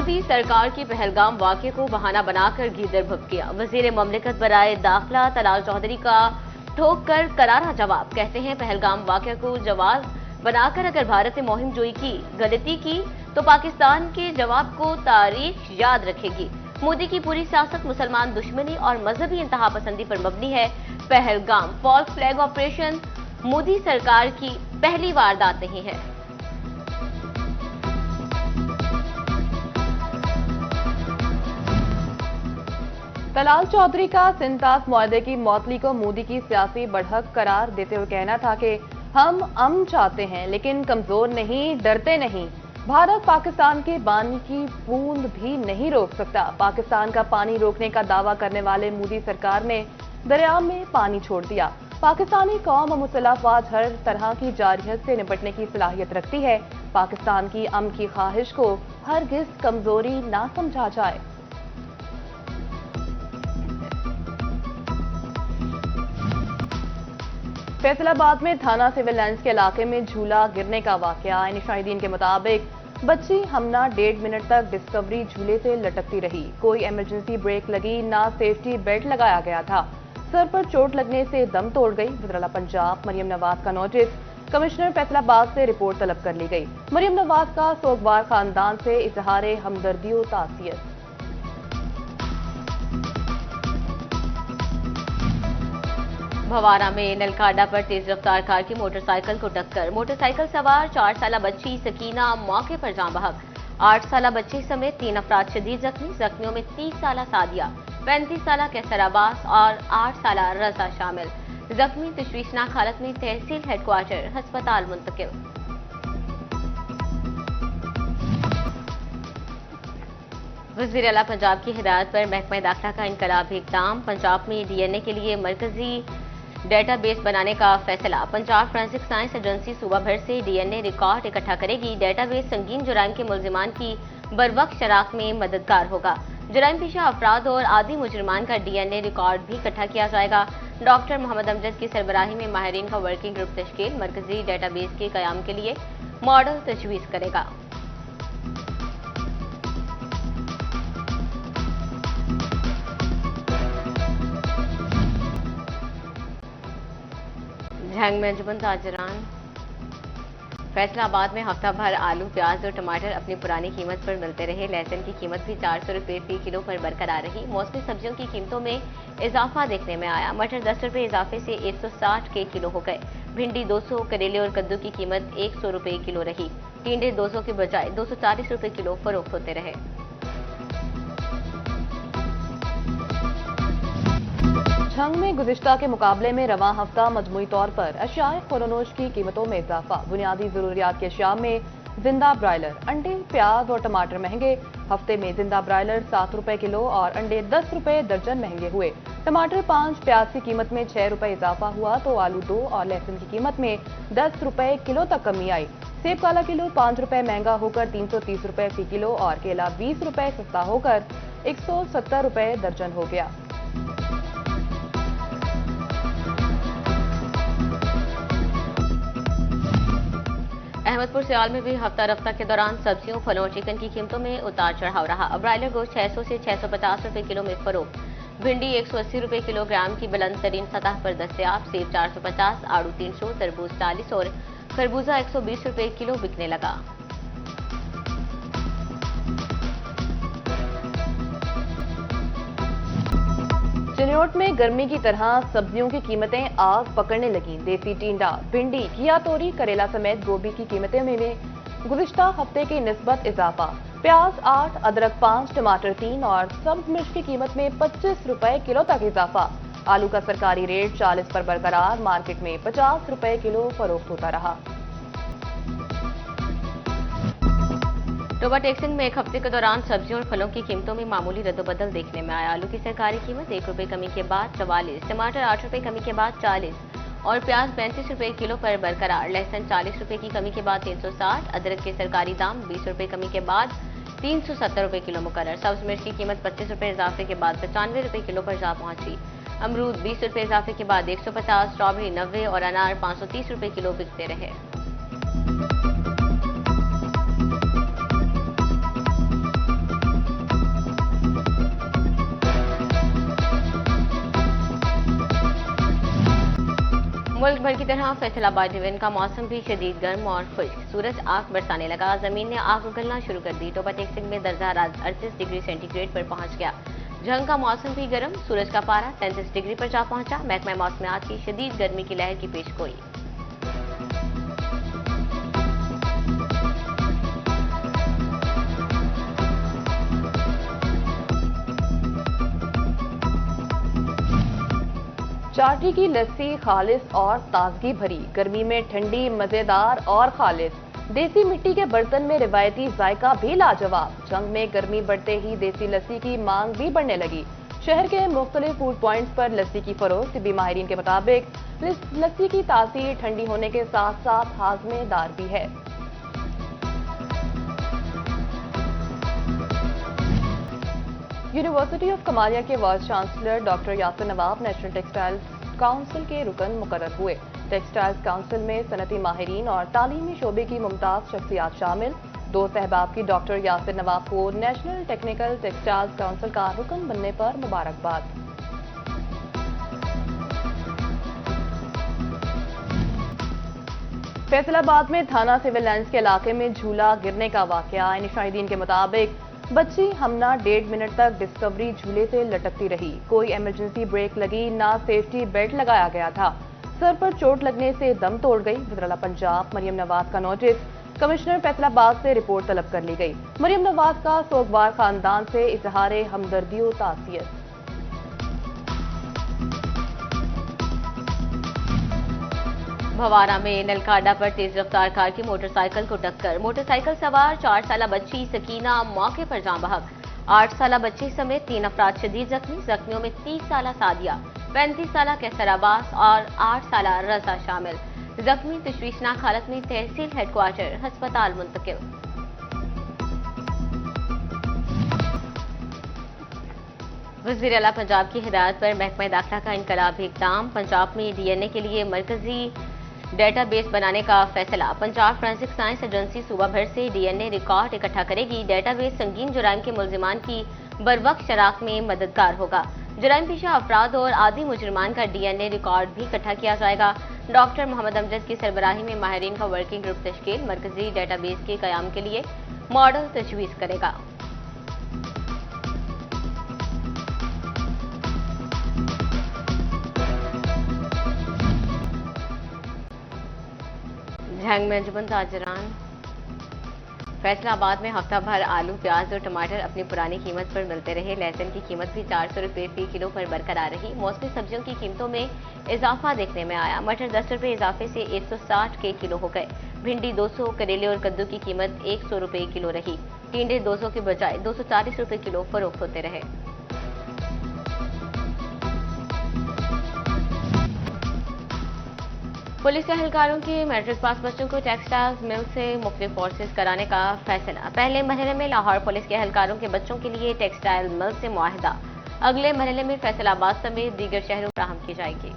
मोदी सरकार की पहलगाम वाकये को बहाना बनाकर घीदर भभकिया। वजीर ममलिकत बराए दाखिला तलाल चौधरी का ठोक कर करारा जवाब। कहते हैं पहलगाम वाकये को जवाब बनाकर अगर भारत ने मुहिम जोई की गलती की तो पाकिस्तान के जवाब को तारीख याद रखेगी। मोदी की पूरी सियासत मुसलमान दुश्मनी और मजहबी इंतहा पसंदी पर मबनी है। Pahalgam false flag operation Modi सरकार की पहली वारदात नहीं है। तलाल चौधरी का सिंतास मुआहदे की मौतली को मोदी की सियासी बढ़त करार देते हुए कहना था कि हम अमन चाहते हैं लेकिन कमजोर नहीं, डरते नहीं। भारत पाकिस्तान के पानी की बूंद भी नहीं रोक सकता। पाकिस्तान का पानी रोकने का दावा करने वाले मोदी सरकार ने दरिया में पानी छोड़ दिया। पाकिस्तानी कौम और मुसल्लह अफवाज हर तरह की जारहियत से निपटने की सलाहियत रखती है। पाकिस्तान की अमन की ख्वाहिश को हरगिज कमजोरी ना समझा जाए। फैसलाबाद में थाना सिविल लाइंस के इलाके में झूला गिरने का वाकया। शाहिदीन के मुताबिक बच्ची हमना 1.5 मिनट तक डिस्कवरी झूले से लटकती रही। कोई इमरजेंसी ब्रेक लगी ना सेफ्टी बेल्ट लगाया गया था। सर पर चोट लगने से दम तोड़ गई। वज़ीर-ए-आला पंजाब मरियम नवाज का नोटिस। कमिश्नर फैसलाबाद से रिपोर्ट तलब कर ली गई। मरियम नवाज का सोगवार खानदान से इजहार हमदर्दी और तासियत। भवारा में नलखाडा पर तेज रफ्तार कार की मोटरसाइकिल को टक्कर। मोटरसाइकिल सवार 4 साला बच्ची सकीना मौके पर जान बहक। 8 साला बच्ची समेत 3 अफराद शदीद जख्मी। जख्मियों में 30 साला सादिया, 35 साला कैसर अब्बास और 8 साला रजा शामिल। जख्मी तशवीशनाक हालत में तहसील हेडक्वार्टर अस्पताल मुंतकिल। वज़ीर-ए-आला पंजाब की हिदायत पर महकमा दाखिला का इनकलाबी इक़दाम। पंजाब में डीएनए के लिए मरकजी डेटाबेस बनाने का फैसला। पंजाब फोरेंसिक साइंस एजेंसी सूबा भर से डीएनए रिकॉर्ड इकट्ठा करेगी। डेटाबेस संगीन जुराइम के मुल्जिमान की बरवक्त शनाख्त में मददगार होगा। जुराइम पेशा अफराद और आदि मुजरिमान का डीएनए रिकॉर्ड भी इकट्ठा किया जाएगा। डॉक्टर मोहम्मद अमजद की सरबराही में माहिरीन का वर्किंग ग्रुप तश्कील मरकजी डेटाबेस के कयाम के लिए मॉडल तजवीज़ करेगा। झंग में अंजुमन ताजरान। फैसलाबाद में हफ्ता भर आलू, प्याज और टमाटर अपनी पुरानी कीमत पर मिलते रहे। लहसुन की कीमत भी 400 रुपये फी किलो पर बरकरार रही। मौसमी सब्जियों की कीमतों में इजाफा देखने में आया। मटर 10 रुपये इजाफे से 160 के किलो हो गए। भिंडी 200, करेले और कद्दू की कीमत 100 रुपये किलो रही। टिंडे 200 के बजाय 240 रुपये किलो फरोख्त होते रहे। झंग में गुज़िश्ता के मुकाबले में रवां हफ्ता मजमूई तौर पर अशियाए खुरनोश की कीमतों में इजाफा। बुनियादी जरूरियात की अशिया में जिंदा ब्रायलर, अंडे, प्याज और टमाटर महंगे। हफ्ते में जिंदा ब्रायलर 7 रुपए किलो और अंडे 10 रुपए दर्जन महंगे हुए। टमाटर 5, प्याज की कीमत में 6 रुपए इजाफा हुआ तो आलू 2 और लहसुन की कीमत में 10 रुपए किलो तक कमी आई। सेब काला किलो 5 रुपए महंगा होकर 330 रुपए फी किलो और केला 20 रुपए सस्ता होकर 170 रुपए दर्जन हो गया। अहमदपुर सियाल में भी हफ्ता रफ्ता के दौरान सब्जियों, फलों और चिकन की कीमतों में उतार चढ़ाव रहा। ब्रायलर गोश्त 600 से 650 रुपए किलो में फरोख्त। भिंडी 180 रुपए किलोग्राम की बुलंद तरीन सतह पर दस्तयाब। सेब 450, आड़ू 300, तरबूज 40 और खरबूजा 120 रुपए किलो बिकने लगा। चिन्योट में गर्मी की तरह सब्जियों की कीमतें आग पकड़ने लगी। देसी टिंडा, भिंडी, घिया तोरी, करेला समेत गोभी की कीमतें में गुज़िश्ता हफ्ते की निस्बत इजाफा। प्याज 8, अदरक 5, टमाटर 3 और सब्ज मिर्च की कीमत में 25 रुपए किलो तक इजाफा। आलू का सरकारी रेट 40 पर बरकरार। मार्केट में 50 रुपए किलो फरोख्त होता रहा। टोबा टेक्सिंग में एक हफ्ते के दौरान सब्जियों और फलों की कीमतों में मामूली रद्दोबदल देखने में आया। आलू की सरकारी कीमत 1 रुपए कमी के बाद 44, टमाटर 8 रुपए कमी के बाद 40 और प्याज 35 रुपए किलो पर बरकरार। लहसुन 40 रुपए की कमी के बाद 360, अदरक के सरकारी दाम 20 रुपए कमी के बाद 370 रुपए किलो मुकर्रर। सब्ज मिर्च की कीमत 25 रुपए इजाफे के बाद 95 रुपए किलो पर जा पहुंची। अमरूद 20 रुपए इजाफे के बाद 150, स्ट्रॉबेरी 90 और अनार 530 रुपए किलो बिकते रहे। मुल्क भर की तरह फैसलाबाद डिवीजन का मौसम भी शदीद गर्म और खुश्क। सूरज आग बरसाने लगा, जमीन ने आग उगलना शुरू कर दी। टोपा टेक सिंह में दर्जा आज 38 डिग्री सेंटीग्रेड पर पहुंच गया। झंग का मौसम भी गर्म, सूरज का पारा 33 डिग्री पर जा पहुंचा। महकमा मौसमियात की शदीद गर्मी की लहर की पेशगोई। चाटी की लस्सी खालिस और ताजगी भरी, गर्मी में ठंडी, मजेदार और खालिस। देसी मिट्टी के बर्तन में रिवायती जायका भी लाजवाब। जंग में गर्मी बढ़ते ही देसी लस्सी की मांग भी बढ़ने लगी। शहर के मुख्तलिफ फूड पॉइंट्स पर लस्सी की फरोख्त। तिब्बी माहिरीन के मुताबिक लस्सी की तासीर ठंडी होने के साथ साथ हाजमेदार भी है। यूनिवर्सिटी ऑफ कमालिया के वाइस चांसलर डॉक्टर यासिर नवाब नेशनल टेक्सटाइल्स काउंसिल के रुकन मुकर्रर हुए। टेक्सटाइल्स काउंसिल में सनती माहिरीन और तालीमी शोबे की मुमताज शख्सियात शामिल। दोस्त अहबाब की डॉक्टर यासिर नवाब को नेशनल टेक्निकल टेक्सटाइल्स काउंसिल का रुकन बनने पर मुबारकबाद। फैसलाबाद में थाना सिविल लाइंस के इलाके में झूला गिरने का वाकया। शाहिदीन के मुताबिक बच्ची हमना 1.5 मिनट तक डिस्कवरी झूले से लटकती रही। कोई इमरजेंसी ब्रेक लगी, ना सेफ्टी बेल्ट लगाया गया था। सर पर चोट लगने से दम तोड़ गई। वज़ीर-ए-आला पंजाब मरियम नवाज का नोटिस। कमिश्नर फैसलाबाद से रिपोर्ट तलब कर ली गई। मरियम नवाज का सोगवार खानदान से इजहार हमदर्दी और तासियत। भवारा में नलकाडा पर तेज रफ्तार कार की मोटरसाइकिल को टक्कर। मोटरसाइकिल सवार 4 साला बच्ची सकीना मौके पर जान बहक। 8 साला बच्ची समेत 3 अफराद शदीद जख्मी। जख्मियों में 30 साला सादिया, 35 साला कैसर अब्बास और 8 साला रजा शामिल। जख्मी तशवीशनाक हालत में तहसील हेडक्वार्टर अस्पताल मुंतकिल। वज़ीर-ए-आला पंजाब की हिदायत पर महकमा दाखिला का इनकलाबी इक़दाम। पंजाब में डीएनए के लिए मरकजी डेटाबेस बनाने का फैसला। पंजाब फोरेंसिक साइंस एजेंसी सूबा भर से डीएनए रिकॉर्ड इकट्ठा करेगी। डेटाबेस संगीन जुराइम के मुल्जिमान की बरवक्त शनाख्त में मददगार होगा। जुराइम पेशा अफराद और आदि मुजरिमान का डीएनए रिकॉर्ड भी इकट्ठा किया जाएगा। डॉक्टर मोहम्मद अमजद की सरबराही में माहिरीन का वर्किंग ग्रुप तश्कील मरकजी डेटाबेस के कयाम के लिए मॉडल तजवीज़ करेगा। झंग में अंजुमन ताजरान। फैसलाबाद में हफ्ता भर आलू, प्याज और टमाटर अपनी पुरानी कीमत पर मिलते रहे। लहसुन की कीमत भी 400 रुपये फी किलो पर बरकरार रही। मौसमी सब्जियों की कीमतों में इजाफा देखने में आया। मटर 10 रुपये इजाफे से 160 के किलो हो गए। भिंडी 200, करेले और कद्दू की कीमत 100 रुपये किलो रही। टिंडे 200 के बजाय 240 रुपये किलो फरोख्त होते रहे। पुलिस एहलकारों के मैट्रिक पास बच्चों को टेक्सटाइल्स मिल से मुख्तलिफ कोर्सेज कराने का फैसला। पहले मरहले में लाहौर पुलिस के एहलकारों के बच्चों के लिए टेक्सटाइल मिल से मुआहदा। अगले मरहले में फैसलाबाद समेत दीगर शहरों फराहम की जाएगी।